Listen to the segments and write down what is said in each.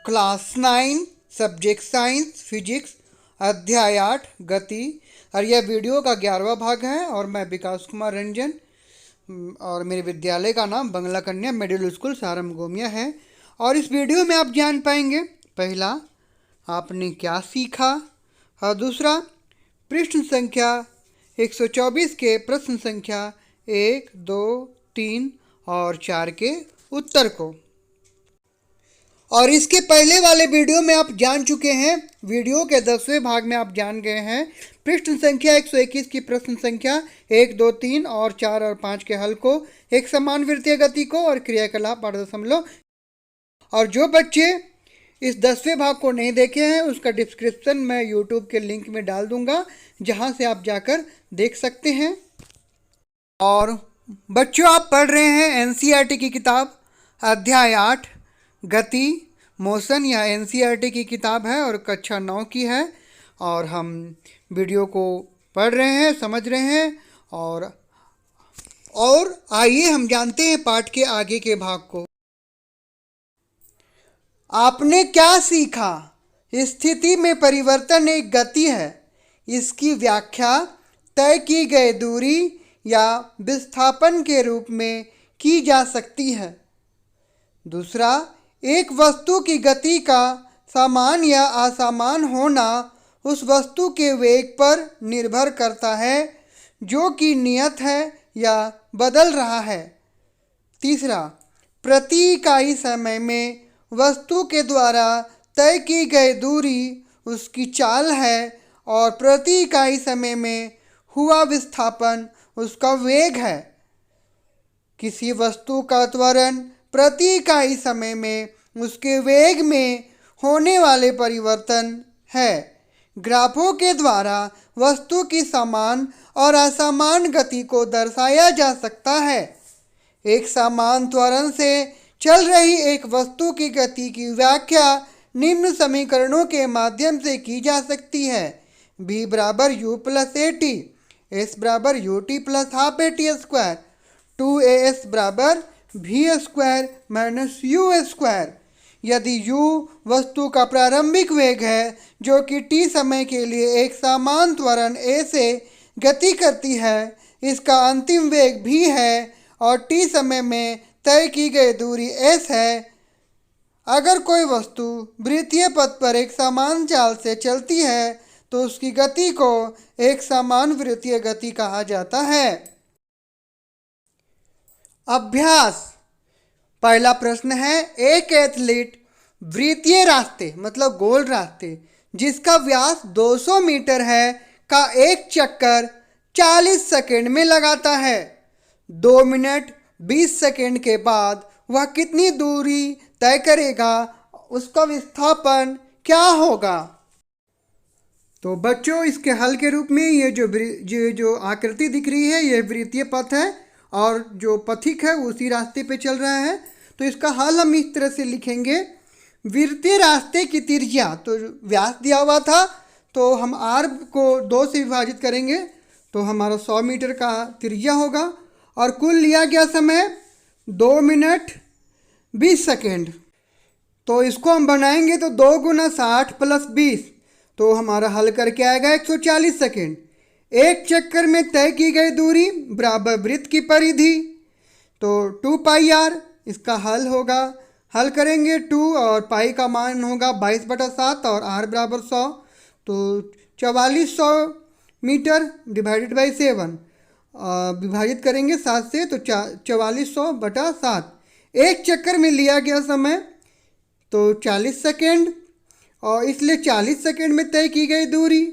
Class 9 subject science physics अध्याय 8 गति। और यह वीडियो का 11वां भाग है और मैं विकास कुमार रंजन और मेरे विद्यालय का नाम बंगला कन्या मिडिल स्कूल सारम गोमिया है। और इस वीडियो में आप जान पाएंगे, पहला आपने क्या सीखा और दूसरा पृष्ठ संख्या 124 के प्रश्न संख्या 1, 2, 3 और 4 के उत्तर को। और इसके पहले वाले वीडियो में आप जान चुके हैं, वीडियो के 10वें भाग में आप जान गए हैं पृष्ठ संख्या 121 की प्रश्न संख्या 1, 2, 3 और 4 और 5 के हल को, एक समान वृत्तीय गति को और क्रियाकलाप 8.। और जो बच्चे इस 10वें भाग को नहीं देखे हैं उसका डिस्क्रिप्शन मैं यूट्यूब के लिंक में डाल दूंगा, जहां से आप जाकर देख सकते हैं। और बच्चों, आप पढ़ रहे हैं एनसीईआरटी की किताब अध्याय 8 गति मोशन। यह एनसीईआरटी की किताब है और कक्षा 9 की है। और हम वीडियो को पढ़ रहे हैं, समझ रहे हैं। और आइए हम जानते हैं पाठ के आगे के भाग को। आपने क्या सीखा? स्थिति में परिवर्तन एक गति है। इसकी व्याख्या तय की गई दूरी या विस्थापन के रूप में की जा सकती है। दूसरा, एक वस्तु की गति का समान या असमान होना उस वस्तु के वेग पर निर्भर करता है, जो कि नियत है या बदल रहा है। तीसरा, प्रति इकाई समय में वस्तु के द्वारा तय की गई दूरी उसकी चाल है और प्रति इकाई समय में हुआ विस्थापन उसका वेग है। किसी वस्तु का त्वरण प्रति इकाई समय में उसके वेग में होने वाले परिवर्तन है। ग्राफों के द्वारा वस्तु की समान और असमान गति को दर्शाया जा सकता है। एक समान त्वरण से चल रही एक वस्तु की गति की व्याख्या निम्न समीकरणों के माध्यम से की जा सकती है। v बराबर u plus A T, s बराबर U T plus half A T square, 2as बराबर v square minus you square. यदि u वस्तु का प्रारंभिक वेग है जो कि t समय के लिए एक समान त्वरण a से गति करती है, इसका अंतिम वेग v है और t समय में तय की गई दूरी s है। अगर कोई वस्तु वृत्तीय पथ पर एक समान चाल से चलती है तो उसकी गति को एक समान वृत्तीय गति कहा जाता है। अभ्यास। पहला प्रश्न है, एक एथलीट वृत्तीय रास्ते मतलब गोल रास्ते जिसका व्यास 200 मीटर है का एक चक्कर 40 सेकंड में लगाता है। 2 मिनट 20 सेकंड के बाद वह कितनी दूरी तय करेगा? उसका विस्थापन क्या होगा? तो बच्चों, इसके हल के रूप में ये जो आकृति दिख रही है ये वृत्तीय पथ है और जो पथिक है उसी रास्ते पे चल रहा है। तो इसका हल हम इस तरह से लिखेंगे, वृत्तीय रास्ते की त्रिज्या, तो व्यास दिया हुआ था तो हम r को 2 से विभाजित करेंगे तो हमारा 100 मीटर का त्रिज्या होगा। और कुल लिया गया समय 2 मिनट 20 सेकेंड। तो इसको हम बनाएंगे तो 2 गुना 60 प्लस 20, तो हमारा हल करके आएगा 140 सेकेंड। एक चक्कर में तय की गई दूरी बराबर वृत्त की परिधि, तो 2 पाई r इसका हल होगा। हल करेंगे 2 और पाई का मान होगा 22/7 और r बराबर 100, तो 4400 मीटर डिवाइडेड बाई 7 विभाजित करेंगे 7 से, तो 4400/7। एक चक्कर में लिया गया समय तो 40 सेकेंड और इसलिए 40 सेकेंड में तय की गई दूरी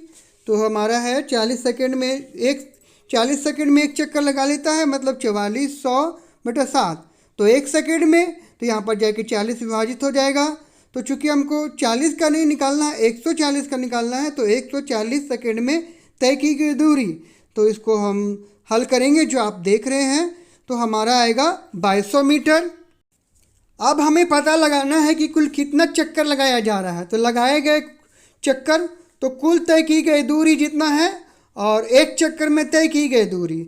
तो हमारा है 40 सेकेंड में एक चक्कर लगा लेता है, मतलब 4400/7। तो एक सेकेंड में तो यहाँ पर जाके 40 विभाजित हो जाएगा। तो चूंकि हमको 40 का नहीं निकालना है, 140 का निकालना है, तो 140 सेकेंड में तय की गई दूरी, तो इसको हम हल करेंगे जो आप देख रहे हैं, तो हमारा आएगा 2200 मीटर। अब हमें पता लगाना है कि कुल कितना चक्कर लगाया जा रहा है। तो लगाए गए चक्कर तो कुल तय की गई दूरी जितना है और एक चक्कर में तय की गई दूरी,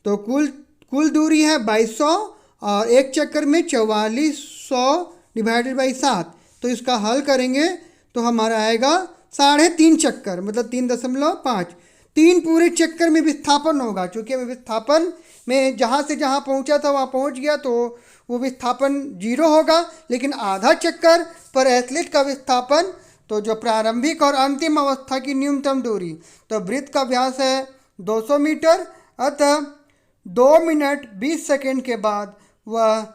तो कुल दूरी है 2200 और एक चक्कर में 4400 डिवाइडेड बाई 7, तो इसका हल करेंगे तो हमारा आएगा 3.5 चक्कर, मतलब 3.5। 3 पूरे चक्कर में विस्थापन होगा, क्योंकि विस्थापन में जहाँ से जहाँ पहुँचा था वहाँ पहुँच गया तो वो विस्थापन 0 होगा। लेकिन आधा चक्कर पर एथलीट का विस्थापन, तो जो प्रारंभिक और अंतिम अवस्था की न्यूनतम दूरी, तो वृत्त का व्यास है 200 मीटर, अतः 2 मिनट 20 सेकेंड के बाद वह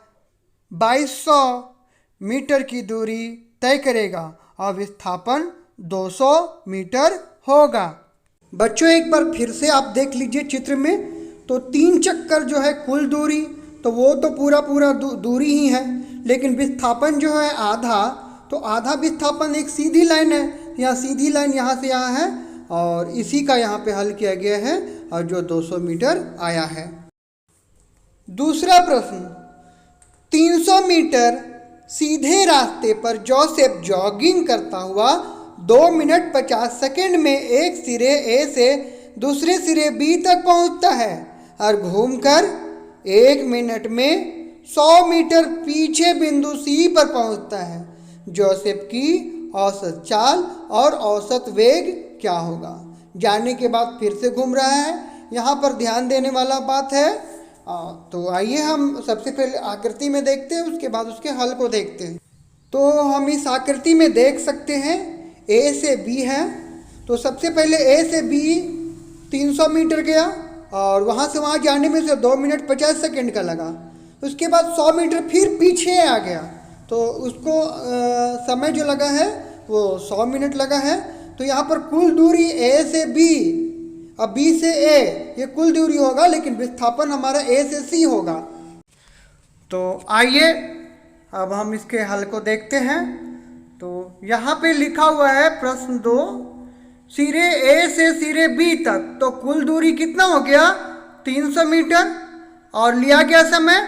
2200 मीटर की दूरी तय करेगा और विस्थापन 200 मीटर होगा। बच्चों एक बार फिर से आप देख लीजिए चित्र में, तो 3 चक्कर जो है कुल दूरी, तो वो तो पूरा दूरी ही है, लेकिन विस्थापन जो है आधा, तो आधा विस्थापन एक सीधी लाइन है, यहाँ सीधी लाइन यहाँ से यहाँ है और इसी का यहाँ पे हल किया गया है और जो 200 मीटर आया है। दूसरा प्रश्न, 300 मीटर सीधे रास्ते पर जोसेफ जॉगिंग करता हुआ 2 मिनट 50 सेकेंड में एक सिरे ए से दूसरे सिरे बी तक पहुंचता है और घूमकर 1 मिनट में 100 मीटर पीछे बिंदु सी पर पहुंचता है। जोसेफ की औसत चाल और औसत वेग क्या होगा? जाने के बाद फिर से घूम रहा है, यहाँ पर ध्यान देने वाला बात है। तो आइए हम सबसे पहले आकृति में देखते हैं, उसके बाद उसके हल को देखते हैं। तो हम इस आकृति में देख सकते हैं ए से बी है, तो सबसे पहले ए से बी 300 मीटर गया और वहाँ से वहाँ जाने में से 2 मिनट 50 सेकेंड का लगा। उसके बाद 100 मीटर फिर पीछे आ गया, तो उसको समय जो लगा है वो 100 मिनट लगा है। तो यहाँ पर कुल दूरी ए से बी, अब बी से ए, ये कुल दूरी होगा, लेकिन विस्थापन हमारा ए से सी होगा। तो आइए अब हम इसके हल को देखते हैं। तो यहाँ पे लिखा हुआ है प्रश्न 2, सिरे ए से सिरे बी तक, तो कुल दूरी कितना हो गया 300 मीटर और लिया गया समय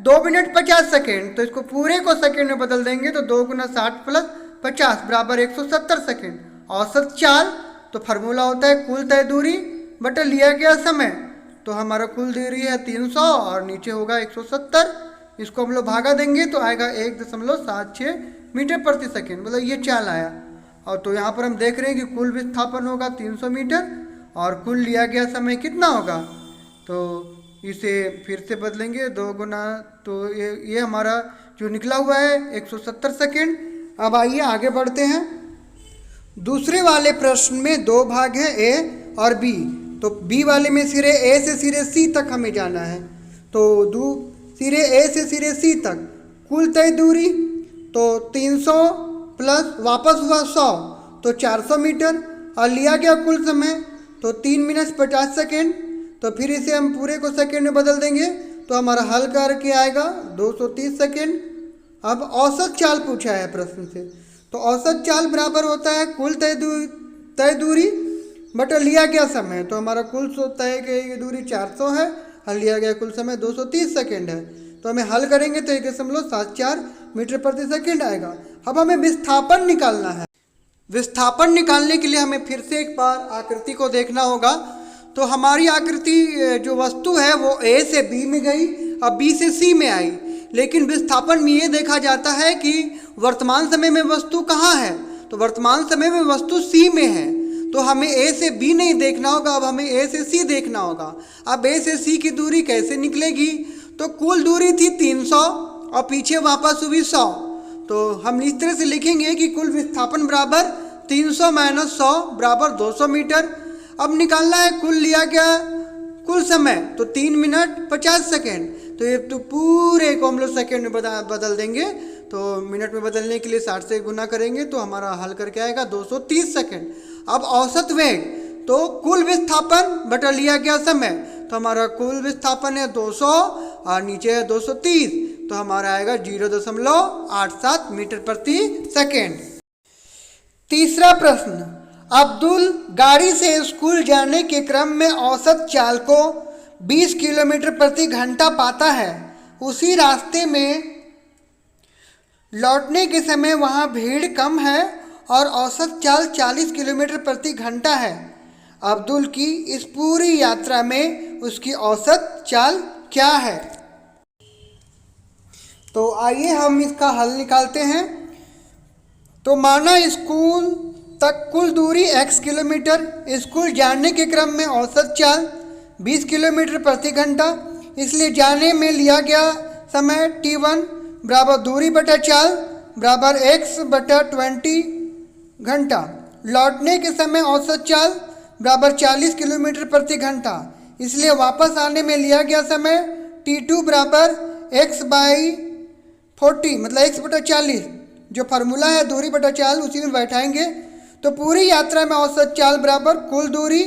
2 मिनट 50 सेकेंड। तो इसको पूरे को सेकेंड में बदल देंगे तो 2 × 60 + 50 बराबर 170 सेकेंड। औसत चाल, तो फार्मूला होता है कुल तय दूरी बटा लिया गया समय, तो हमारा कुल दूरी है 300 और नीचे होगा 170। इसको हम लोग भागा देंगे तो आएगा 1.76 मीटर प्रति सेकेंड, मतलब ये चाल आया। और तो यहाँ पर हम देख रहे हैं कि कुल विस्थापन होगा 300 मीटर और कुल लिया गया समय कितना होगा, तो इसे फिर से बदलेंगे 2 गुना, तो ये हमारा जो निकला हुआ है 170 सेकेंड। अब आइए आगे बढ़ते हैं। दूसरे वाले प्रश्न में 2 भाग हैं, ए और बी। तो बी वाले में सिरे ए से सिरे सी तक हमें जाना है, तो सिरे ए से सिरे सी तक कुल तय दूरी, तो 300 प्लस वापस हुआ 100, तो 400 मीटर और लिया गया कुल समय तो 3 मिनट 50 सेकेंड। तो फिर इसे हम पूरे को सेकेंड में बदल देंगे तो हमारा हल करके आएगा 230 सेकेंड। अब औसत चाल पूछा है प्रश्न से, तो औसत चाल बराबर होता है कुल तय दूरी बटा लिया गया समय, तो हमारा कुल तय की दूरी 400 है और लिया गया कुल समय 230 सेकेंड है। तो हमें हल करेंगे तो 1.74 मीटर प्रति सेकेंड आएगा। अब हमें विस्थापन निकालना है। विस्थापन निकालने के लिए हमें फिर से एक बार आकृति को देखना होगा। तो हमारी आकृति जो वस्तु है वो ए से बी में गई, अब बी से सी में आई, लेकिन विस्थापन में ये देखा जाता है कि वर्तमान समय में वस्तु कहाँ है, तो वर्तमान समय में वस्तु सी में है। तो हमें ए से बी नहीं देखना होगा, अब हमें ए से सी देखना होगा। अब ए से सी की दूरी कैसे निकलेगी, तो कुल दूरी थी 300 और पीछे वापस हुई 100, तो हम इस तरह से लिखेंगे कि कुल विस्थापन बराबर 300 - 100 बराबर 200 मीटर। अब निकालना है कुल लिया गया कुल समय, तो 3 मिनट 50 सेकेंड, तो ये तो पूरे को हम लोग सेकेंड में बदल देंगे, तो मिनट में बदलने के लिए 60 से गुना करेंगे तो हमारा हल करके आएगा 230 सेकेंड। अब औसत वेग, तो कुल विस्थापन बटा लिया गया समय, तो हमारा कुल विस्थापन है 200 और नीचे है 230, तो हमारा आएगा 0.87 मीटर प्रति सेकेंड। तीसरा प्रश्न, अब्दुल गाड़ी से स्कूल जाने के क्रम में औसत चाल को 20 किलोमीटर प्रति घंटा पाता है। उसी रास्ते में लौटने के समय वहाँ भीड़ कम है और औसत चाल 40 किलोमीटर प्रति घंटा है। अब्दुल की इस पूरी यात्रा में उसकी औसत चाल क्या है? तो आइए हम इसका हल निकालते हैं। तो माना स्कूल तक कुल दूरी x किलोमीटर, स्कूल जाने के क्रम में औसत चाल 20 किलोमीटर प्रति घंटा, इसलिए जाने में लिया गया समय t1 बराबर दूरी बटा चाल बराबर x बटा 20 घंटा। लौटने के समय औसत चाल बराबर 40 किलोमीटर प्रति घंटा, इसलिए वापस आने में लिया गया समय t2 बराबर x बाई 40 मतलब x बटा 40, जो फार्मूला है दूरी बटा चाल उसी में बैठाएंगे। तो पूरी यात्रा में औसत चाल बराबर कुल दूरी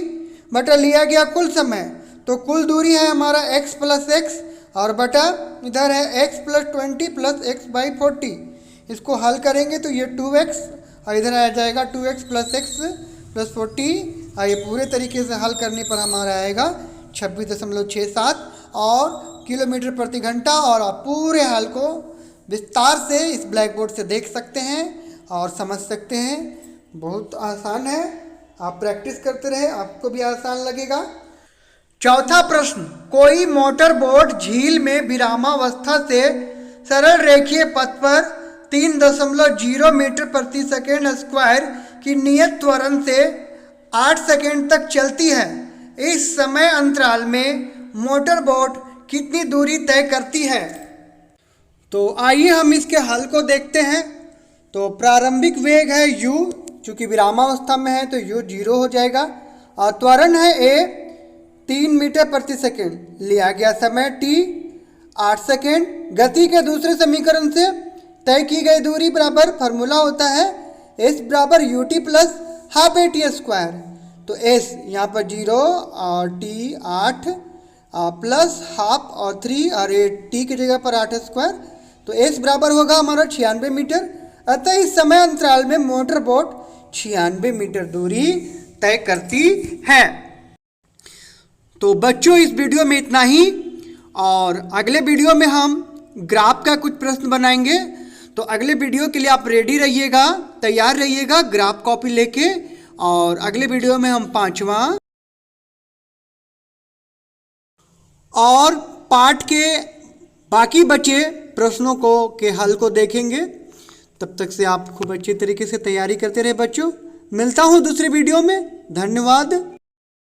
बटा लिया गया कुल समय, तो कुल दूरी है हमारा x प्लस एक्स और बटा इधर है x plus 20 plus x by 40। इसको हल करेंगे तो ये 2x और इधर आ जाएगा 2x प्लस एक्स प्लस 40 और ये पूरे तरीके से हल करने पर हमारा आएगा 26.67 और किलोमीटर प्रति घंटा। और आप पूरे हल को विस्तार से इस ब्लैक बोर्ड से देख सकते हैं और समझ सकते हैं। बहुत आसान है, आप प्रैक्टिस करते रहे, आपको भी आसान लगेगा। चौथा प्रश्न, कोई मोटर बोट झील में विरामावस्था से सरल रेखीय पथ पर 3.0 मीटर प्रति सेकेंड स्क्वायर की नियत त्वरण से 8 सेकेंड तक चलती है। इस समय अंतराल में मोटर बोट कितनी दूरी तय करती है? तो आइए हम इसके हल को देखते हैं। तो प्रारंभिक वेग है u, चूँकि विरामावस्था में है तो u 0 हो जाएगा, और त्वरण है a 3 मीटर प्रति सेकेंड, लिया गया समय t 8 सेकेंड। गति के दूसरे समीकरण से तय की गई दूरी बराबर फार्मूला होता है s बराबर ut plus half A T square. तो s यहाँ पर 0 और t 8 प्लस हाफ और 3 और ये t की जगह पर 8 स्क्वायर, तो s बराबर होगा हमारा 96 मीटर। अतः इस समय अंतराल में मोटर बोट 96 मीटर दूरी तय करती है। तो बच्चों इस वीडियो में इतना ही, और अगले वीडियो में हम ग्राफ का कुछ प्रश्न बनाएंगे। तो अगले वीडियो के लिए आप रेडी रहिएगा, तैयार रहिएगा ग्राफ कॉपी लेके। और अगले वीडियो में हम 5वां और पाठ के बाकी बचे प्रश्नों को के हल को देखेंगे। तब तक से आप खूब अच्छी तरीके से तैयारी करते रहे बच्चों। मिलता हूँ दूसरे वीडियो में। धन्यवाद।